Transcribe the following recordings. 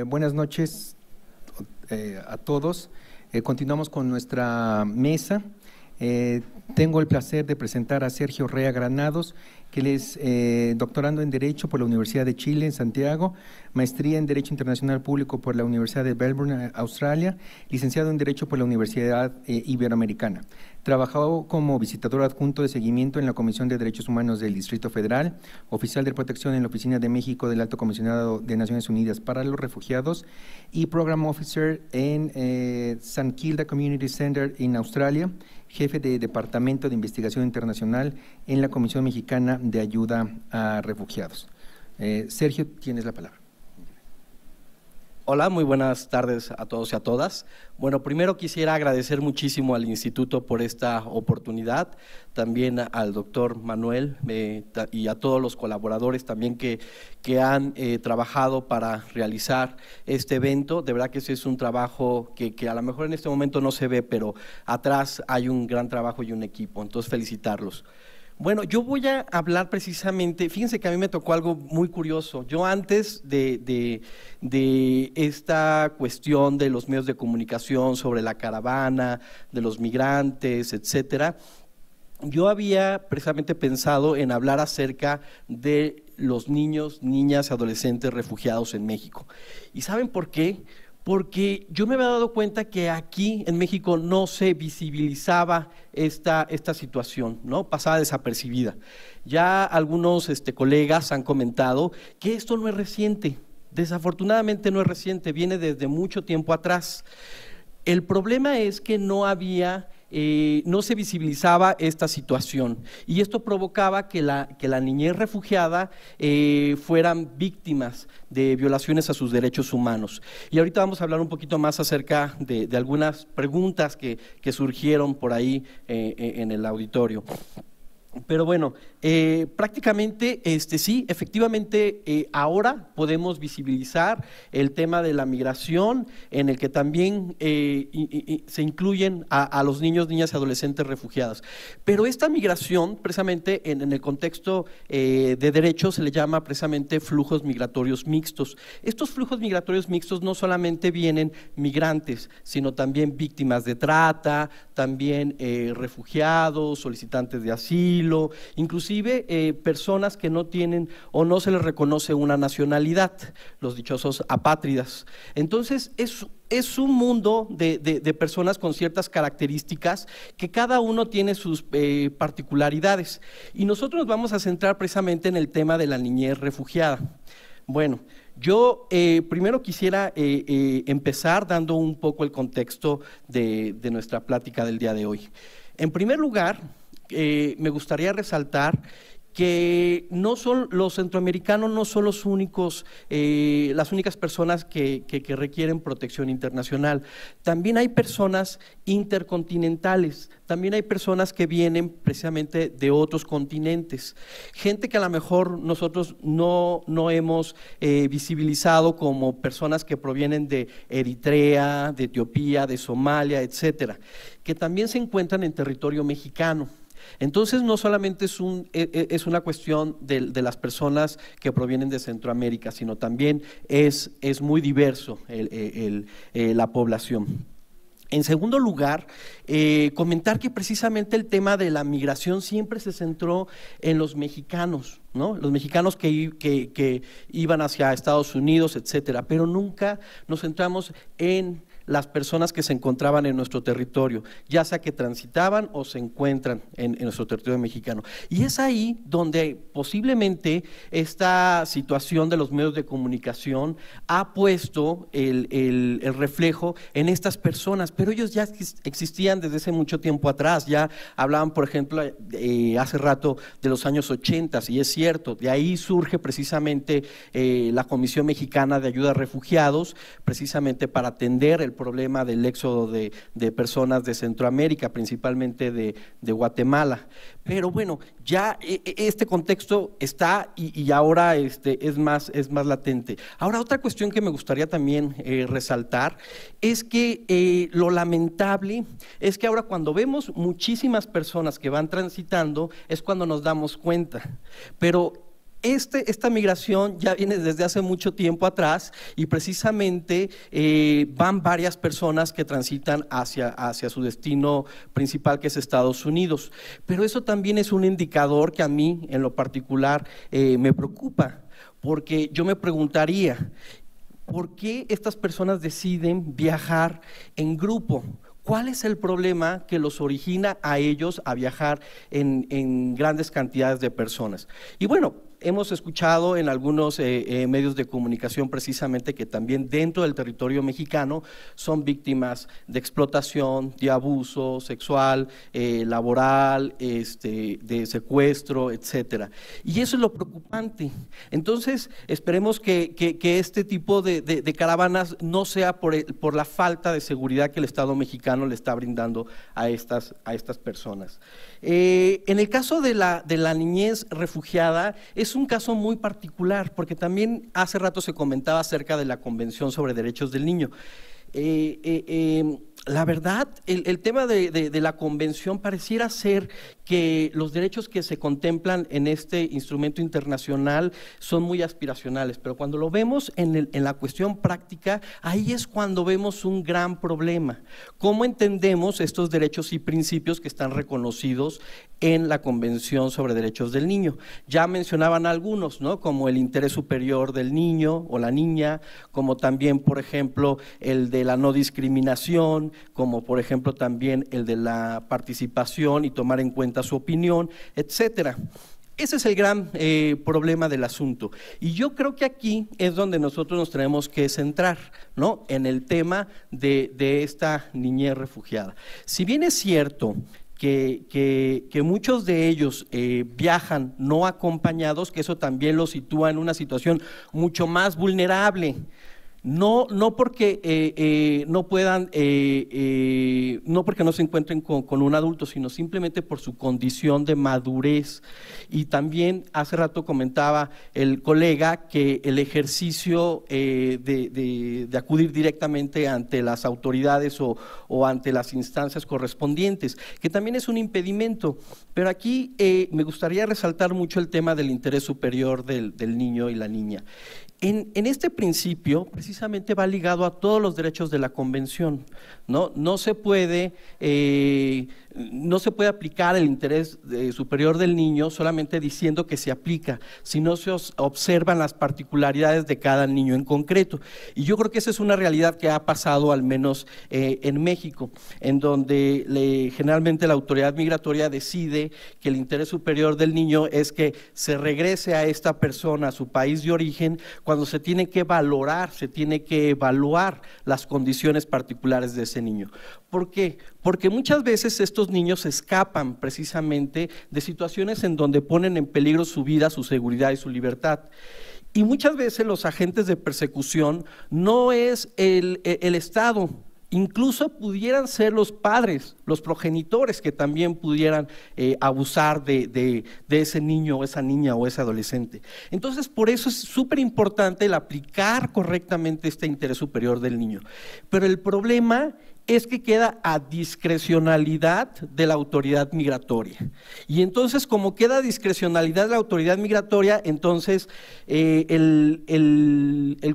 Buenas noches a todos. Continuamos con nuestra mesa. Tengo el placer de presentar a Sergio Rea Granados, que él es doctorando en Derecho por la Universidad de Chile en Santiago, maestría en Derecho Internacional Público por la Universidad de Melbourne, Australia, licenciado en Derecho por la Universidad Iberoamericana. Trabajó como visitador adjunto de seguimiento en la Comisión de Derechos Humanos del Distrito Federal, oficial de protección en la Oficina de México del Alto Comisionado de Naciones Unidas para los Refugiados y Program Officer en St. Kilda Community Center en Australia, jefe de Departamento de Investigación Internacional en la Comisión Mexicana de Ayuda a Refugiados. Sergio, tienes la palabra. Hola, muy buenas tardes a todos y a todas. Bueno, primero quisiera agradecer muchísimo al Instituto por esta oportunidad, también al doctor Manuel y a todos los colaboradores también que han trabajado para realizar este evento. De verdad que ese es un trabajo que a lo mejor en este momento no se ve, pero atrás hay un gran trabajo y un equipo, entonces felicitarlos. Bueno, yo voy a hablar precisamente, fíjense que a mí me tocó algo muy curioso. Yo antes de esta cuestión de los medios de comunicación sobre la caravana, de los migrantes, etcétera, yo había precisamente pensado en hablar acerca de los niños, niñas, adolescentes refugiados en México. ¿Y saben por qué? Porque yo me había dado cuenta que aquí en México no se visibilizaba esta situación, ¿no? Pasaba desapercibida. Ya algunos colegas han comentado que esto no es reciente, desafortunadamente no es reciente, viene desde mucho tiempo atrás. El problema es que no se visibilizaba esta situación y esto provocaba que la niñez refugiada fueran víctimas de violaciones a sus derechos humanos. Y ahorita vamos a hablar un poquito más acerca de algunas preguntas que surgieron por ahí en el auditorio. Pero bueno, prácticamente sí, efectivamente ahora podemos visibilizar el tema de la migración, en el que también se incluyen a los niños, niñas y adolescentes refugiados. Pero esta migración, precisamente en el contexto de derecho, se le llama precisamente flujos migratorios mixtos. Estos flujos migratorios mixtos no solamente vienen migrantes, sino también víctimas de trata, también refugiados, solicitantes de asilo, inclusive personas que no tienen o no se les reconoce una nacionalidad, los dichosos apátridas. Entonces es un mundo de personas con ciertas características que cada uno tiene sus particularidades y nosotros nos vamos a centrar precisamente en el tema de la niñez refugiada. Bueno, yo primero quisiera empezar dando un poco el contexto de nuestra plática del día de hoy. En primer lugar, me gustaría resaltar que los centroamericanos no son las únicas personas que requieren protección internacional. También hay personas intercontinentales, también hay personas que vienen precisamente de otros continentes, gente que a lo mejor nosotros no hemos visibilizado como personas que provienen de Eritrea, de Etiopía, de Somalia, etcétera, que también se encuentran en territorio mexicano. Entonces no solamente es una cuestión de las personas que provienen de Centroamérica, sino también es muy diverso la población. En segundo lugar, comentar que precisamente el tema de la migración siempre se centró en los mexicanos, ¿no? Los mexicanos que iban hacia Estados Unidos, etcétera, pero nunca nos centramos en las personas que se encontraban en nuestro territorio, ya sea que transitaban o se encuentran en nuestro territorio mexicano. Y es ahí donde posiblemente esta situación de los medios de comunicación ha puesto el reflejo en estas personas, pero ellos ya existían desde hace mucho tiempo atrás, ya hablaban, por ejemplo, hace rato de los años 80, y es cierto, de ahí surge precisamente la Comisión Mexicana de Ayuda a Refugiados, precisamente para atender el problema del éxodo de personas de Centroamérica, principalmente de Guatemala. Pero bueno, ya este contexto está y ahora es más latente. Ahora, otra cuestión que me gustaría también resaltar es que lo lamentable es que ahora cuando vemos muchísimas personas que van transitando es cuando nos damos cuenta, pero esta migración ya viene desde hace mucho tiempo atrás y precisamente van varias personas que transitan hacia su destino principal, que es Estados Unidos. Pero eso también es un indicador que a mí en lo particular me preocupa, porque yo me preguntaría, ¿por qué estas personas deciden viajar en grupo? ¿Cuál es el problema que los origina a ellos a viajar en grandes cantidades de personas? Y bueno, hemos escuchado en algunos medios de comunicación precisamente que también dentro del territorio mexicano son víctimas de explotación, de abuso sexual, laboral, de secuestro, etcétera. Y eso es lo preocupante. Entonces, esperemos que este tipo de caravanas no sea por la falta de seguridad que el Estado mexicano le está brindando a estas personas. En el caso de la niñez refugiada, es un caso muy particular, porque también hace rato se comentaba acerca de la Convención sobre Derechos del Niño. La verdad, el tema de la convención pareciera ser que los derechos que se contemplan en este instrumento internacional son muy aspiracionales, pero cuando lo vemos en la cuestión práctica, ahí es cuando vemos un gran problema. ¿Cómo entendemos estos derechos y principios que están reconocidos en la Convención sobre Derechos del Niño? Ya mencionaban algunos, ¿no? Como el interés superior del niño o la niña, como también, por ejemplo, el de la no discriminación, como por ejemplo también el de la participación y tomar en cuenta su opinión, etcétera. Ese es el gran problema del asunto. Y yo creo que aquí es donde nosotros nos tenemos que centrar, ¿no? En el tema de esta niñez refugiada. Si bien es cierto que muchos de ellos viajan no acompañados, que eso también los sitúa en una situación mucho más vulnerable. No porque no puedan, no porque no se encuentren con un adulto, sino simplemente por su condición de madurez. Y también hace rato comentaba el colega que el ejercicio de acudir directamente ante las autoridades o ante las instancias correspondientes, que también es un impedimento. Pero aquí me gustaría resaltar mucho el tema del interés superior del niño y la niña. En este principio, precisamente va ligado a todos los derechos de la Convención, ¿no? No se puede aplicar el interés superior del niño solamente diciendo que se aplica, sino se observan las particularidades de cada niño en concreto. Y yo creo que esa es una realidad que ha pasado al menos en México, en donde generalmente la autoridad migratoria decide que el interés superior del niño es que se regrese a esta persona a su país de origen cuando se tiene que valorar, se tiene que evaluar las condiciones particulares de ese niño. ¿Por qué? Porque muchas veces estos niños escapan precisamente de situaciones en donde ponen en peligro su vida, su seguridad y su libertad. Y muchas veces los agentes de persecución no es el Estado, incluso pudieran ser los padres, los progenitores que también pudieran abusar de ese niño o esa niña o ese adolescente. Entonces, por eso es súper importante el aplicar correctamente este interés superior del niño. Pero el problema es que queda a discrecionalidad de la autoridad migratoria. Y entonces, como queda a discrecionalidad de la autoridad migratoria, entonces el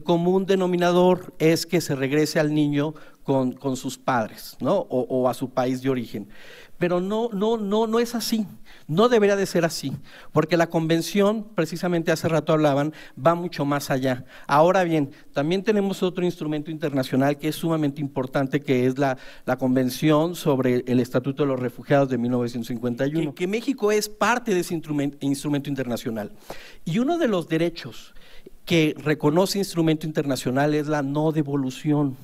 común denominador es que se regrese al niño con sus padres, ¿no? O a su país de origen. Pero no es así, no debería de ser así, porque la convención, precisamente hace rato hablaban, va mucho más allá. Ahora bien, también tenemos otro instrumento internacional que es sumamente importante, que es la Convención sobre el Estatuto de los Refugiados de 1951, que México es parte de ese instrumento internacional. Y uno de los derechos que reconoce instrumento internacional es la no devolución.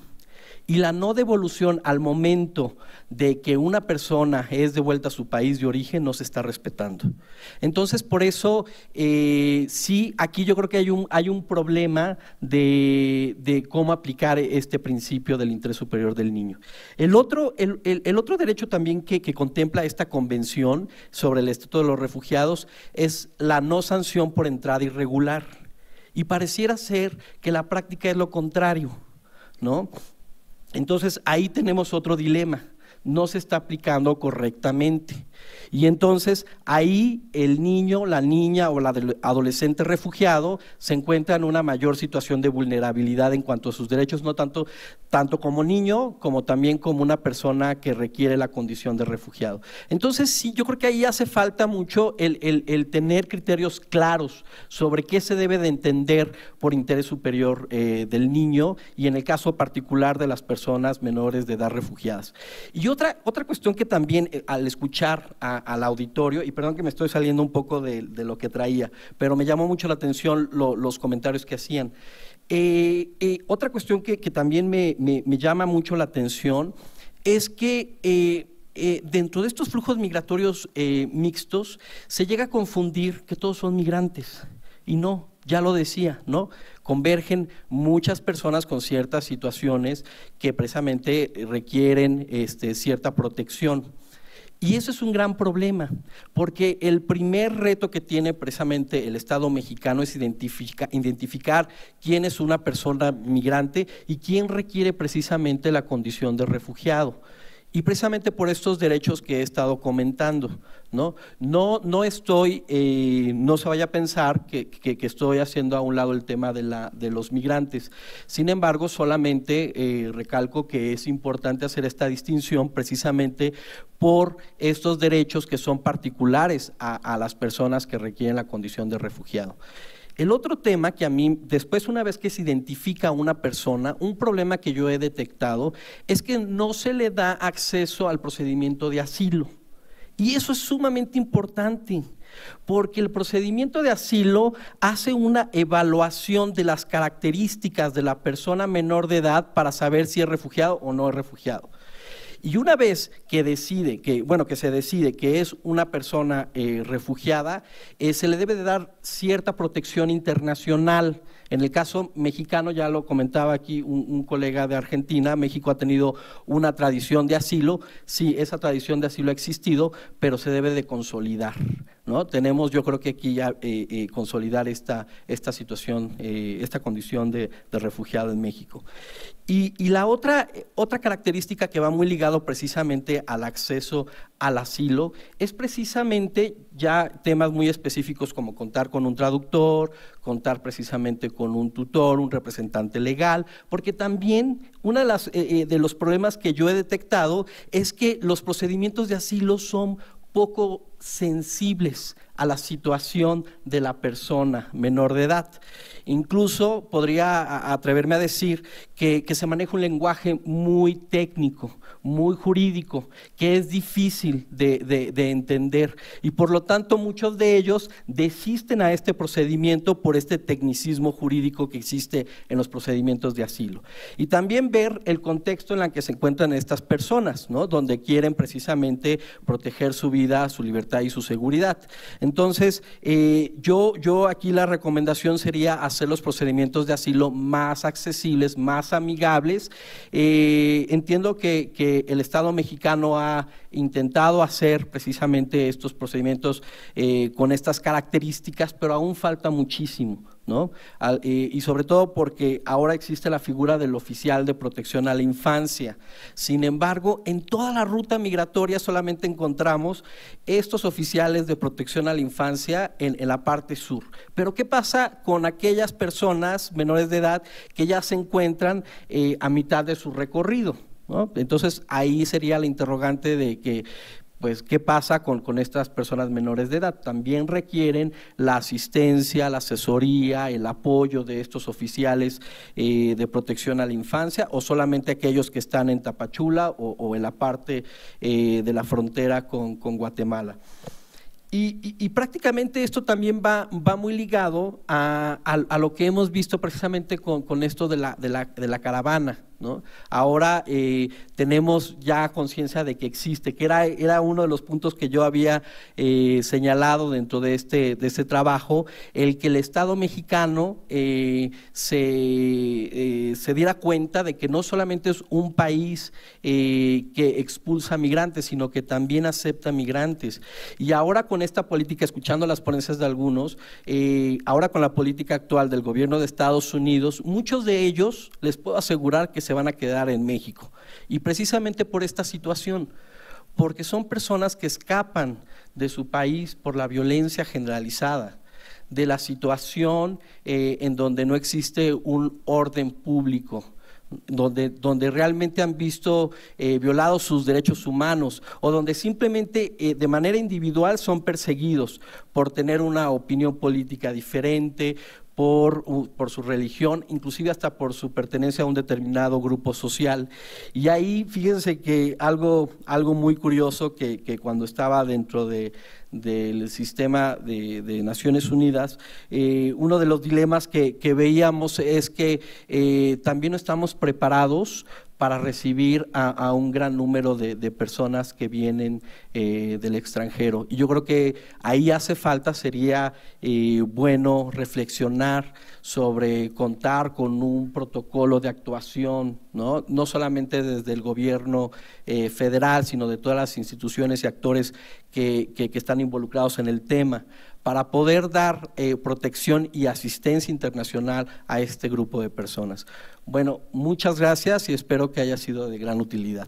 y la no devolución al momento de que una persona es devuelta a su país de origen no se está respetando. Entonces, por eso, sí, aquí yo creo que hay un problema de cómo aplicar este principio del interés superior del niño. El otro derecho también que contempla esta convención sobre el Estatuto de los Refugiados es la no sanción por entrada irregular. Y pareciera ser que la práctica es lo contrario, ¿no? Entonces, ahí tenemos otro dilema, no se está aplicando correctamente. Y entonces ahí el niño, la niña o el adolescente refugiado se encuentra en una mayor situación de vulnerabilidad en cuanto a sus derechos, no tanto como niño como también como una persona que requiere la condición de refugiado. Entonces sí, yo creo que ahí hace falta mucho el tener criterios claros sobre qué se debe de entender por interés superior del niño y en el caso particular de las personas menores de edad refugiadas. Y otra cuestión que también al escuchar al auditorio, y perdón que me estoy saliendo un poco de lo que traía, pero me llamó mucho la atención los comentarios que hacían. Otra cuestión que también me llama mucho la atención es que dentro de estos flujos migratorios mixtos se llega a confundir que todos son migrantes, y no, ya lo decía, ¿no? Convergen muchas personas con ciertas situaciones que precisamente requieren cierta protección. Y eso es un gran problema, porque el primer reto que tiene precisamente el Estado mexicano es identificar quién es una persona migrante y quién requiere precisamente la condición de refugiado. Y precisamente por estos derechos que he estado comentando, ¿no? No estoy, no se vaya a pensar que estoy haciendo a un lado el tema de los migrantes. Sin embargo, solamente recalco que es importante hacer esta distinción precisamente por estos derechos que son particulares a las personas que requieren la condición de refugiado. El otro tema que a mí, después una vez que se identifica a una persona, un problema que yo he detectado es que no se le da acceso al procedimiento de asilo. Y eso es sumamente importante, porque el procedimiento de asilo hace una evaluación de las características de la persona menor de edad para saber si es refugiado o no es refugiado. Y una vez que se decide que es una persona refugiada, se le debe de dar cierta protección internacional. En el caso mexicano, ya lo comentaba aquí un colega de Argentina, México ha tenido una tradición de asilo, sí, esa tradición de asilo ha existido, pero se debe de consolidar, ¿no? Tenemos, yo creo que aquí ya consolidar esta situación, esta condición de refugiado en México. Y la otra característica que va muy ligado precisamente al acceso al asilo es precisamente ya temas muy específicos como contar con un traductor, contar precisamente con un tutor, un representante legal, porque también uno de los problemas que yo he detectado es que los procedimientos de asilo son poco sensibles a la situación de la persona menor de edad. Incluso podría atreverme a decir que se maneja un lenguaje muy técnico, muy jurídico, que es difícil de entender y por lo tanto muchos de ellos desisten a este procedimiento por este tecnicismo jurídico que existe en los procedimientos de asilo. Y también ver el contexto en el que se encuentran estas personas, ¿no? Donde quieren precisamente proteger su vida, su libertad y su seguridad. Entonces, yo aquí la recomendación sería hacer los procedimientos de asilo más accesibles, más amigables. Entiendo que el Estado mexicano ha intentado hacer precisamente estos procedimientos con estas características, pero aún falta muchísimo, ¿no? Y sobre todo porque ahora existe la figura del oficial de protección a la infancia. Sin embargo, en toda la ruta migratoria solamente encontramos estos oficiales de protección a la infancia en la parte sur. Pero ¿qué pasa con aquellas personas menores de edad que ya se encuentran a mitad de su recorrido, ¿no? Entonces ahí sería la interrogante de que pues ¿qué pasa con estas personas menores de edad? También requieren la asistencia, la asesoría, el apoyo de estos oficiales de protección a la infancia, o solamente aquellos que están en Tapachula o en la parte de la frontera con Guatemala. Y prácticamente esto también va muy ligado a lo que hemos visto precisamente con esto de la caravana, ¿no? Ahora tenemos ya conciencia de que existe, que era uno de los puntos que yo había señalado dentro de este trabajo, el que el Estado mexicano se diera cuenta de que no solamente es un país que expulsa migrantes, sino que también acepta migrantes. Y ahora con esta política, escuchando las ponencias de algunos, ahora con la política actual del gobierno de Estados Unidos, muchos de ellos les puedo asegurar que se van a quedar en México, y precisamente por esta situación, porque son personas que escapan de su país por la violencia generalizada, de la situación en donde no existe un orden público, donde realmente han visto violados sus derechos humanos, o donde simplemente de manera individual son perseguidos por tener una opinión política diferente, por su religión, inclusive hasta por su pertenencia a un determinado grupo social. Y ahí fíjense que algo muy curioso, que cuando estaba dentro del sistema de Naciones Unidas, uno de los dilemas que veíamos es que también no estamos preparados para recibir a un gran número de personas que vienen del extranjero. Y yo creo que ahí hace falta, sería bueno reflexionar sobre contar con un protocolo de actuación, no solamente desde el gobierno federal, sino de todas las instituciones y actores que están involucrados en el tema, para poder dar protección y asistencia internacional a este grupo de personas. Bueno, muchas gracias y espero que haya sido de gran utilidad.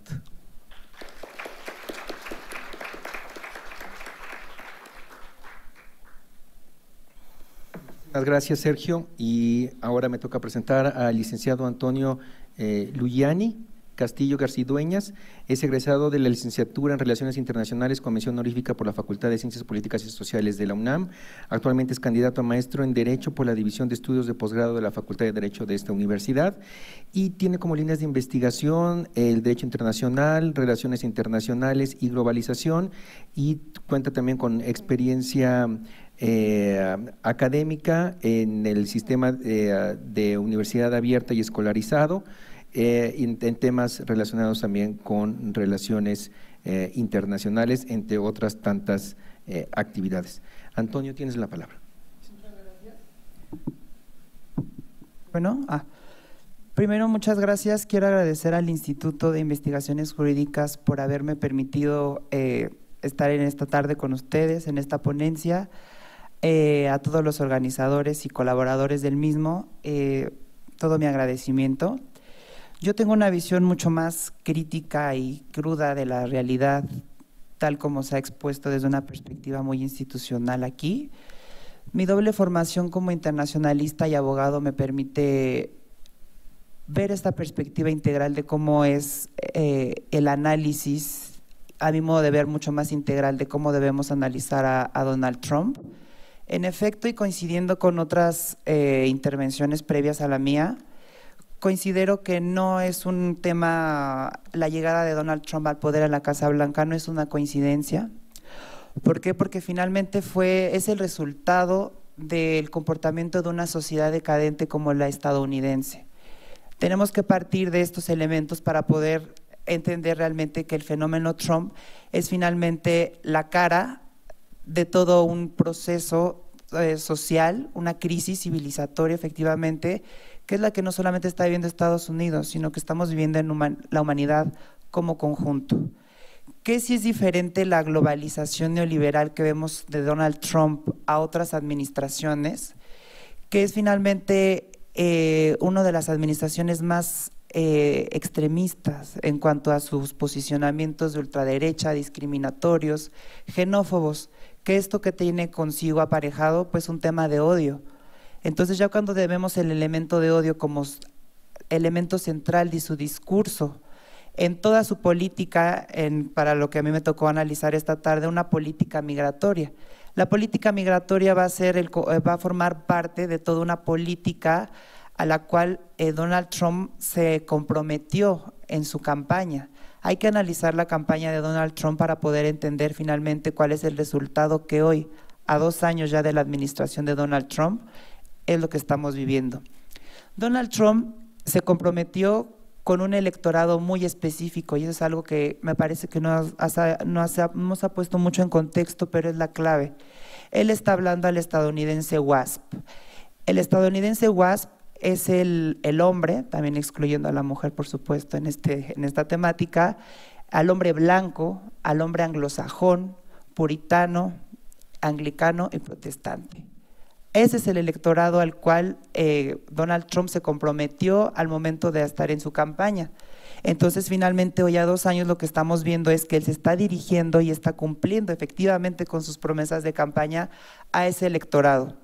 Muchas gracias, Sergio. Y ahora me toca presentar al licenciado Antonio Luyani Castillo Garcidueñas. Es egresado de la licenciatura en Relaciones Internacionales con mención honorífica por la Facultad de Ciencias Políticas y Sociales de la UNAM. Actualmente es candidato a maestro en Derecho por la División de Estudios de Posgrado de la Facultad de Derecho de esta universidad, y tiene como líneas de investigación el Derecho Internacional, Relaciones Internacionales y Globalización, y cuenta también con experiencia académica en el sistema de universidad abierta y escolarizado, en temas relacionados también con relaciones internacionales, entre otras tantas actividades. Antonio, tienes la palabra. Muchas gracias. Bueno, primero, muchas gracias. Quiero agradecer al Instituto de Investigaciones Jurídicas por haberme permitido estar en esta tarde con ustedes, en esta ponencia, a todos los organizadores y colaboradores del mismo, todo mi agradecimiento. Yo tengo una visión mucho más crítica y cruda de la realidad, tal como se ha expuesto desde una perspectiva muy institucional aquí. Mi doble formación como internacionalista y abogado me permite ver esta perspectiva integral de cómo es el análisis, a mi modo de ver, mucho más integral de cómo debemos analizar a Donald Trump. En efecto, y coincidiendo con otras intervenciones previas a la mía, considero que no es un tema, la llegada de Donald Trump al poder en la Casa Blanca no es una coincidencia. ¿Por qué? Porque finalmente es el resultado del comportamiento de una sociedad decadente como la estadounidense. Tenemos que partir de estos elementos para poder entender realmente que el fenómeno Trump es finalmente la cara de todo un proceso social, una crisis civilizatoria efectivamente, que es la que no solamente está viviendo Estados Unidos, sino que estamos viviendo en la humanidad como conjunto. ¿Qué si es diferente la globalización neoliberal que vemos de Donald Trump a otras administraciones? Que es finalmente una de las administraciones más extremistas en cuanto a sus posicionamientos de ultraderecha, discriminatorios, xenófobos, que esto que tiene consigo aparejado pues un tema de odio. Entonces ya cuando vemos el elemento de odio como elemento central de su discurso, en toda su política, para lo que a mí me tocó analizar esta tarde, una política migratoria. La política migratoria va a formar parte de toda una política a la cual Donald Trump se comprometió en su campaña. Hay que analizar la campaña de Donald Trump para poder entender finalmente cuál es el resultado que hoy, a 2 años ya de la administración de Donald Trump, es lo que estamos viviendo. Donald Trump se comprometió con un electorado muy específico, y eso es algo que me parece que no se ha puesto mucho en contexto, pero es la clave. Él está hablando al estadounidense WASP. El estadounidense WASP es el hombre, también excluyendo a la mujer, por supuesto, en esta temática, al hombre blanco, al hombre anglosajón, puritano, anglicano y protestante. Ese es el electorado al cual Donald Trump se comprometió al momento de estar en su campaña. Entonces, finalmente, hoy a 2 años lo que estamos viendo es que él se está dirigiendo y está cumpliendo efectivamente con sus promesas de campaña a ese electorado.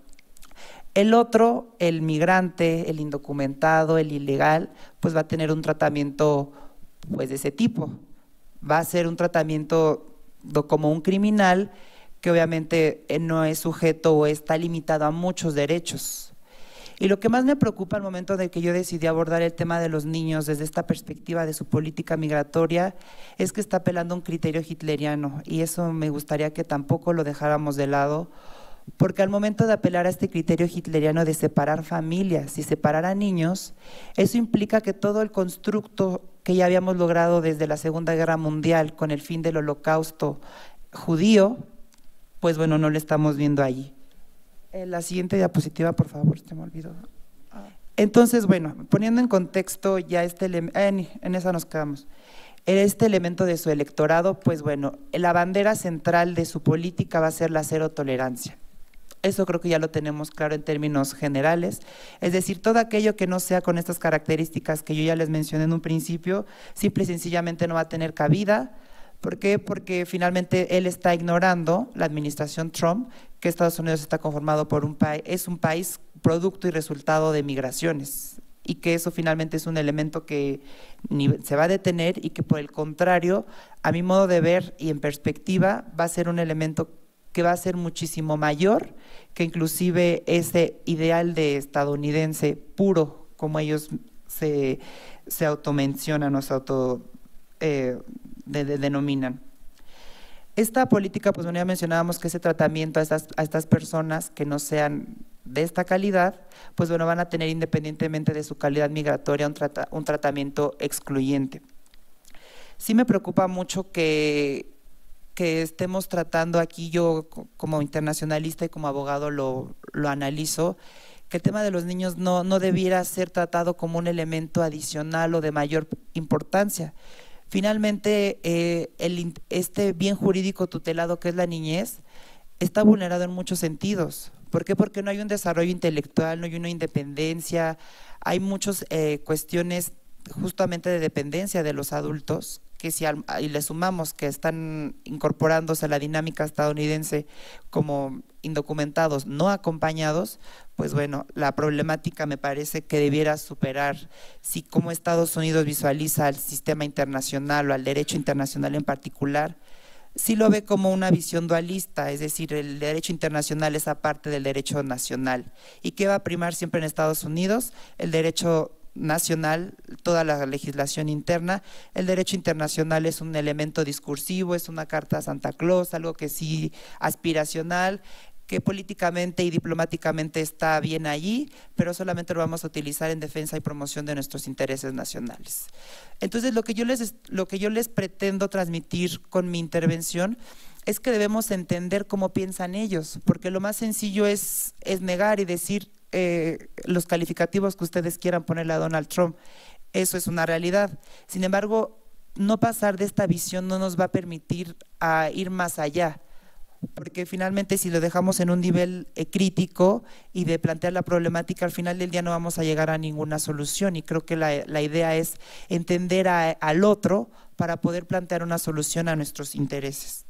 El otro, el migrante, el indocumentado, el ilegal, pues va a tener un tratamiento pues de ese tipo. Va a ser un tratamiento como un criminal que obviamente no es sujeto o está limitado a muchos derechos. Y lo que más me preocupa al momento de que yo decidí abordar el tema de los niños desde esta perspectiva de su política migratoria es que está apelando a un criterio hitleriano, y eso me gustaría que tampoco lo dejáramos de lado, porque al momento de apelar a este criterio hitleriano de separar familias y separar a niños, eso implica que todo el constructo que ya habíamos logrado desde la Segunda Guerra Mundial con el fin del Holocausto judío, pues bueno, no lo estamos viendo allí. La siguiente diapositiva, por favor, se me olvidó. Entonces, bueno, poniendo en contexto ya en esa nos quedamos. Este elemento de su electorado, pues bueno, la bandera central de su política va a ser la cero tolerancia. Eso creo que ya lo tenemos claro en términos generales, es decir, todo aquello que no sea con estas características que yo ya les mencioné en un principio, simple y sencillamente no va a tener cabida. ¿Por qué? Porque finalmente él está ignorando, la administración Trump, que Estados Unidos está conformado por es un país producto y resultado de migraciones, y que eso finalmente es un elemento que ni se va a detener, y que por el contrario, a mi modo de ver y en perspectiva, va a ser un elemento que va a ser muchísimo mayor que inclusive ese ideal de estadounidense puro, como ellos se automencionan o se denominan. Esta política, pues bueno, ya mencionábamos que ese tratamiento a estas personas que no sean de esta calidad, pues bueno, van a tener independientemente de su calidad migratoria un tratamiento excluyente. Sí me preocupa mucho que estemos tratando aquí, yo como internacionalista y como abogado lo analizo, que el tema de los niños no debiera ser tratado como un elemento adicional o de mayor importancia. Finalmente, este bien jurídico tutelado que es la niñez está vulnerado en muchos sentidos. ¿Por qué? Porque no hay un desarrollo intelectual, no hay una independencia, hay muchas cuestiones justamente de dependencia de los adultos, que y le sumamos que están incorporándose a la dinámica estadounidense como indocumentados no acompañados, pues bueno, la problemática me parece que debiera superar si como Estados Unidos visualiza al sistema internacional o al derecho internacional en particular, sí lo ve como una visión dualista, es decir, el derecho internacional es aparte del derecho nacional. ¿Y qué va a primar siempre en Estados Unidos? El derecho nacional, toda la legislación interna. El derecho internacional es un elemento discursivo, es una carta a Santa Claus, algo que sí aspiracional, que políticamente y diplomáticamente está bien allí, pero solamente lo vamos a utilizar en defensa y promoción de nuestros intereses nacionales. Entonces, lo que yo les pretendo transmitir con mi intervención es que debemos entender cómo piensan ellos, porque lo más sencillo es negar y decir los calificativos que ustedes quieran ponerle a Donald Trump. Eso es una realidad. Sin embargo, no pasar de esta visión no nos va a permitir ir más allá, porque finalmente si lo dejamos en un nivel crítico y de plantear la problemática, al final del día no vamos a llegar a ninguna solución, y creo que la idea es entender al otro para poder plantear una solución a nuestros intereses.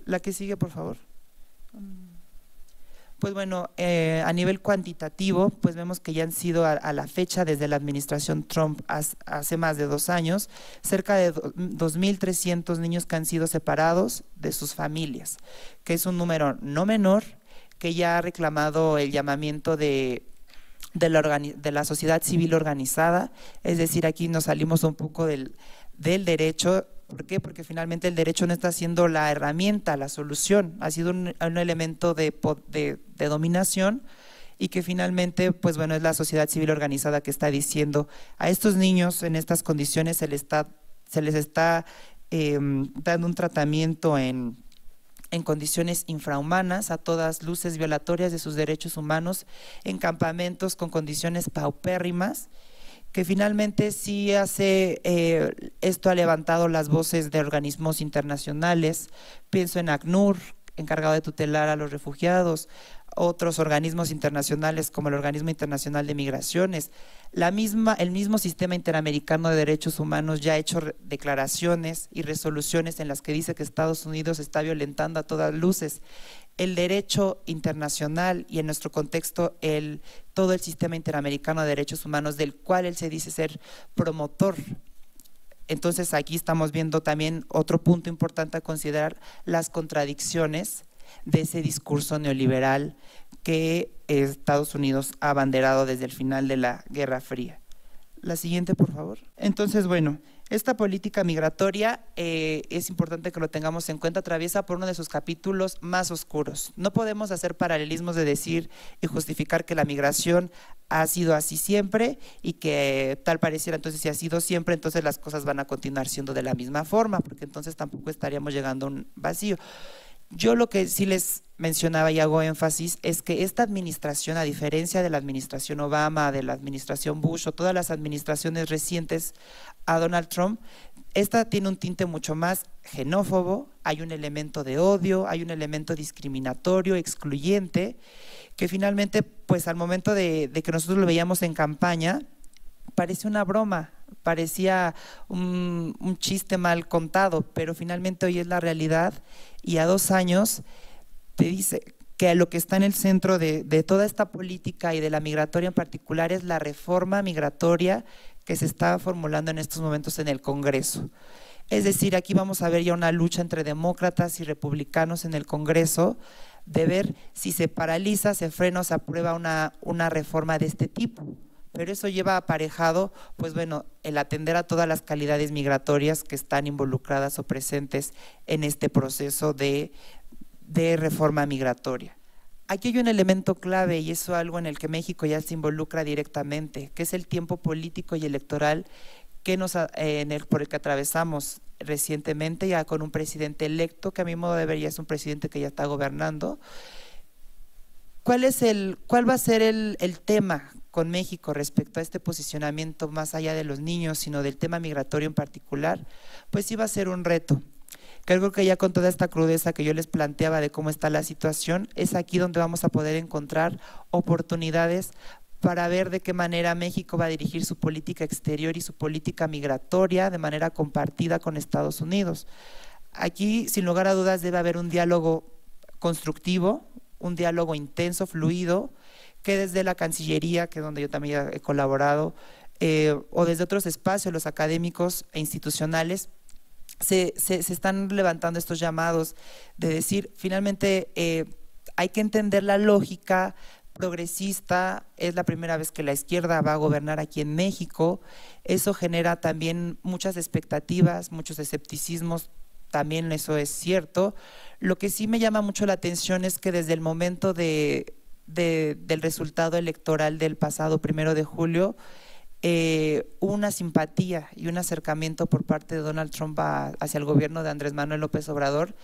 La que sigue, por favor. Pues bueno, a nivel cuantitativo, pues vemos que ya han sido a la fecha, desde la administración Trump hace más de 2 años, cerca de 2.300 niños que han sido separados de sus familias, que es un número no menor, que ya ha reclamado el llamamiento de la sociedad civil organizada. Es decir, aquí nos salimos un poco del derecho. ¿Por qué? Porque finalmente el derecho no está siendo la herramienta, la solución, ha sido un elemento de dominación, y que finalmente, pues bueno, es la sociedad civil organizada que está diciendo a estos niños en estas condiciones se les está dando un tratamiento en condiciones infrahumanas, a todas luces violatorias de sus derechos humanos, en campamentos con condiciones paupérrimas, que finalmente sí esto ha levantado las voces de organismos internacionales. Pienso en ACNUR, encargado de tutelar a los refugiados, otros organismos internacionales como el Organismo Internacional de Migraciones. El mismo Sistema Interamericano de Derechos Humanos ya ha hecho declaraciones y resoluciones en las que dice que Estados Unidos está violentando a todas luces el derecho internacional y en nuestro contexto todo el Sistema Interamericano de Derechos Humanos, del cual él se dice ser promotor. Entonces aquí estamos viendo también otro punto importante a considerar, las contradicciones de ese discurso neoliberal que Estados Unidos ha abanderado desde el final de la Guerra Fría. La siguiente, por favor. Entonces, bueno, esta política migratoria es importante que lo tengamos en cuenta, atraviesa por uno de sus capítulos más oscuros. No podemos hacer paralelismos de decir y justificar que la migración ha sido así siempre y que tal pareciera, entonces si ha sido siempre, entonces las cosas van a continuar siendo de la misma forma, porque entonces tampoco estaríamos llegando a un vacío. Yo lo que sí les mencionaba y hago énfasis es que esta administración, a diferencia de la administración Obama, de la administración Bush o todas las administraciones recientes a Donald Trump, esta tiene un tinte mucho más xenófobo, hay un elemento de odio, hay un elemento discriminatorio, excluyente, que finalmente, pues al momento de que nosotros lo veíamos en campaña, parece una broma, parecía un chiste mal contado, pero finalmente hoy es la realidad y a 2 años te dice que lo que está en el centro de toda esta política y de la migratoria en particular es la reforma migratoria que se está formulando en estos momentos en el Congreso. Es decir, aquí vamos a ver ya una lucha entre demócratas y republicanos en el Congreso de ver si se paraliza, se frena o se aprueba una reforma de este tipo. Pero eso lleva aparejado, pues bueno, el atender a todas las calidades migratorias que están involucradas o presentes en este proceso de reforma migratoria. Aquí hay un elemento clave y eso es algo en el que México ya se involucra directamente, que es el tiempo político y electoral por el que atravesamos recientemente, ya con un presidente electo, que a mi modo de ver ya es un presidente que ya está gobernando. ¿Cuál va a ser el tema con México respecto a este posicionamiento más allá de los niños, sino del tema migratorio en particular? Pues sí va a ser un reto. Creo que ya con toda esta crudeza que yo les planteaba de cómo está la situación, es aquí donde vamos a poder encontrar oportunidades para ver de qué manera México va a dirigir su política exterior y su política migratoria de manera compartida con Estados Unidos. Aquí, sin lugar a dudas, debe haber un diálogo constructivo, un diálogo intenso, fluido, que desde la Cancillería, que es donde yo también he colaborado, o desde otros espacios, los académicos e institucionales, se están levantando estos llamados de decir, finalmente hay que entender la lógica progresista, es la primera vez que la izquierda va a gobernar aquí en México, eso genera también muchas expectativas, muchos escepticismos, también eso es cierto. Lo que sí me llama mucho la atención es que desde el momento del resultado electoral del pasado 1 de julio, hubo una simpatía y un acercamiento por parte de Donald Trump hacia el gobierno de Andrés Manuel López Obrador,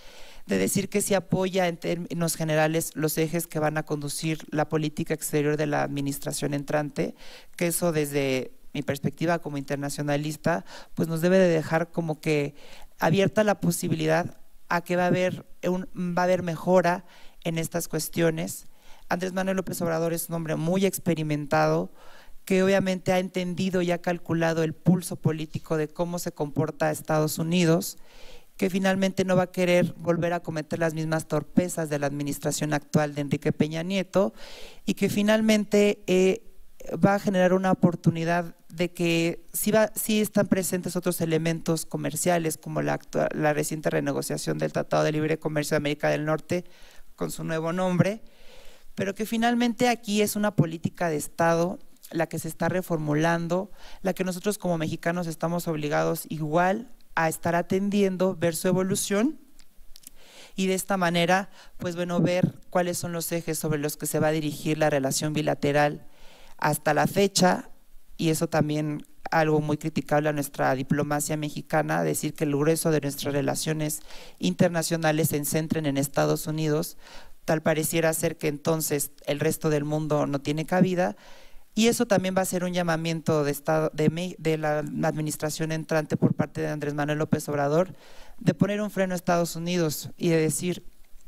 de decir que se apoya en términos generales los ejes que van a conducir la política exterior de la administración entrante, que eso desde mi perspectiva como internacionalista, pues nos debe de dejar como que abierta la posibilidad a que va a haber mejora en estas cuestiones. Andrés Manuel López Obrador es un hombre muy experimentado, que obviamente ha entendido y ha calculado el pulso político de cómo se comporta Estados Unidos, que finalmente no va a querer volver a cometer las mismas torpezas de la administración actual de Enrique Peña Nieto y que finalmente va a generar una oportunidad de que sí están presentes otros elementos comerciales como la reciente renegociación del Tratado de Libre Comercio de América del Norte con su nuevo nombre, pero que finalmente aquí es una política de Estado la que se está reformulando, la que nosotros como mexicanos estamos obligados igual a estar atendiendo, ver su evolución y de esta manera, pues bueno, ver cuáles son los ejes sobre los que se va a dirigir la relación bilateral hasta la fecha, y eso también algo muy criticable a nuestra diplomacia mexicana, decir que el grueso de nuestras relaciones internacionales se centren en Estados Unidos, tal pareciera ser que entonces el resto del mundo no tiene cabida, y eso también va a ser un llamamiento de la administración entrante por parte de Andrés Manuel López Obrador, de poner un freno a Estados Unidos y de decir: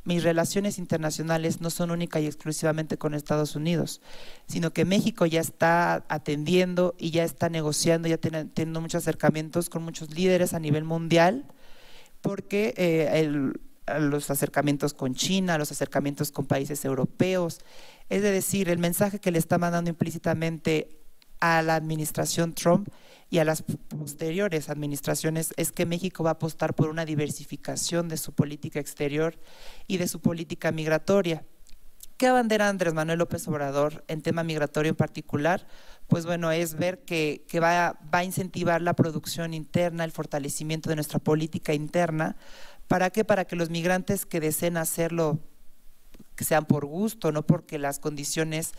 mis relaciones internacionales no son única y exclusivamente con Estados Unidos, sino que México ya está atendiendo y ya está negociando, ya teniendo muchos acercamientos con muchos líderes a nivel mundial, porque los acercamientos con China, los acercamientos con países europeos, es decir, el mensaje que le está mandando implícitamente a la administración Trump y a las posteriores administraciones es que México va a apostar por una diversificación de su política exterior y de su política migratoria. ¿Qué abandera Andrés Manuel López Obrador en tema migratorio en particular? Pues bueno, es ver que va a incentivar la producción interna, el fortalecimiento de nuestra política interna. ¿Para qué? Para que los migrantes que deseen hacerlo, que sean por gusto, no porque las condiciones